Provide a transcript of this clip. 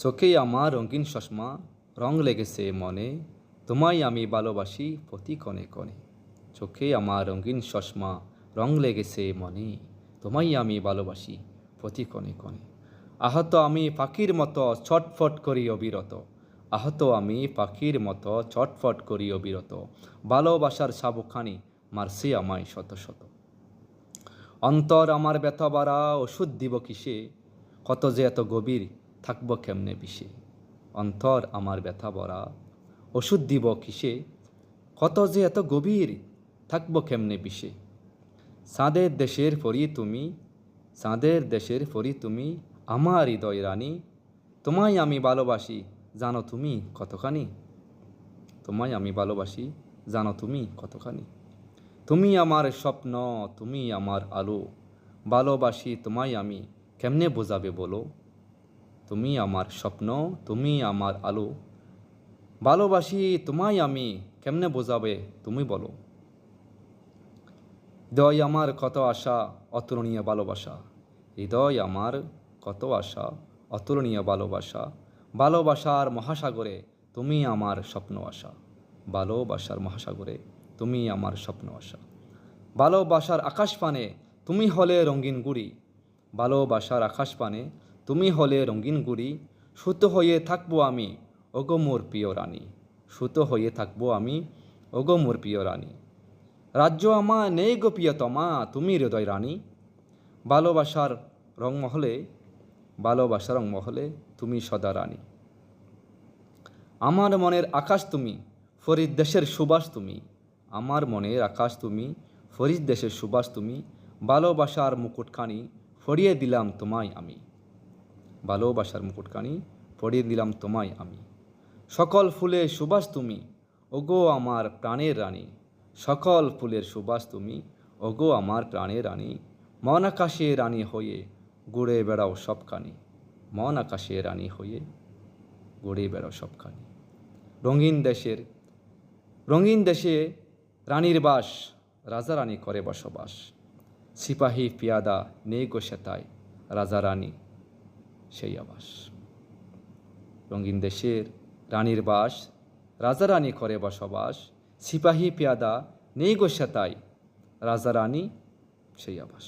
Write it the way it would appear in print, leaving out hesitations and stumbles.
চোখেই আমার রঙিন চশমা, রং লেগেছে মনে, তোমায় আমি ভালোবাসি প্রতি ক্ষণে ক্ষণে। চোখেই আমার রঙিন চশমা, রং লেগেছে মনে, তোমায় আমি ভালোবাসি প্রতি ক্ষণে ক্ষণে। আহত আমি পাখির মতো ছটফট করি অবিরত, আহত আমি পাখির মতো ছটফট করি অবিরত। ভালোবাসার সাবুখানি মারছে আমায় শত শত। অন্তর আমার ব্যথা বাড়া, ওষুধ দিব কিসে, কত যে এত গভীর থাকব কেমনে বিষে। অন্তর আমার ব্যথা ভরা, ওষুধ দিব কিসে, কত যে এত গভীর থাকব কেমনে বিষে। চাঁদের দেশের পরি তুমি, চাঁদের দেশের পরি তুমি, আমার হৃদয় রানী, তোমায় আমি ভালোবাসি জানো তুমি কতখানি। তোমায় আমি ভালোবাসি জানো তুমি কতখানি। তুমি আমার স্বপ্ন, তুমি আমার আলো, ভালোবাসি তোমায় আমি কেমনে বোঝাবে বলো। তুমি আমার স্বপ্ন, তুমি আমার আলো, ভালোবাসি তোমায় আমি কেমনে বোঝাবে তুমি বলো। হৃদয় আমার কত আশা, অতুলনীয় ভালোবাসা, হৃদয় আমার কত আশা, অতুলনীয় ভালোবাসা। ভালোবাসার মহাসাগরে তুমি আমার স্বপ্ন আশা, ভালোবাসার মহাসাগরে তুমি আমার স্বপ্ন আশা। ভালোবাসার আকাশ পানে তুমি হলে রঙিন গুড়ি, ভালোবাসার আকাশ পানে তুমি হলে রঙিন গুড়ি। সুতো হয়ে থাকবো আমি ওগো মোর প্রিয় রানী, সুতো হয়ে থাকবো আমি ওগো মোর প্রিয় রানী। রাজ্য আমার নেই গো প্রিয়তমা, তুমি হৃদয় রানী। ভালোবাসার রংমহলে, ভালোবাসার রংমহলে তুমি সদা রানী। আমার মনের আকাশ তুমি, ফরিদ দেশের সুবাস তুমি, আমার মনের আকাশ তুমি, ফরিদ দেশের সুবাস তুমি। ভালোবাসার মুকুটখানি পরিয়ে দিলাম তোমায় আমি, ভালোবাসার মুকুটখানি পরিয়ে দিলাম তোমায় আমি। সকল ফুলের সুবাস তুমি, ওগো আমার প্রাণের রানী, সকল ফুলের সুবাস তুমি, ওগো আমার প্রাণের রানী। মন আকাশে রানী হয়ে ঘুরে বেড়াও সবখানি, মন আকাশে রানী হয়ে ঘুরে বেড়াও সবখানি। রঙিন দেশের, রঙিন দেশে রানীর বাস, রাজা রানী করে বসবাস। সিপাহী পিয়াদা নেই গো সেতায়, রাজা রানী সেই আবাস। রঙিন দেশের রানীর বাস, রাজা রানী করে বসবাস। সিপাহী পিয়াদা নেই গো সেতায়, রাজা রানী সেই আবাস।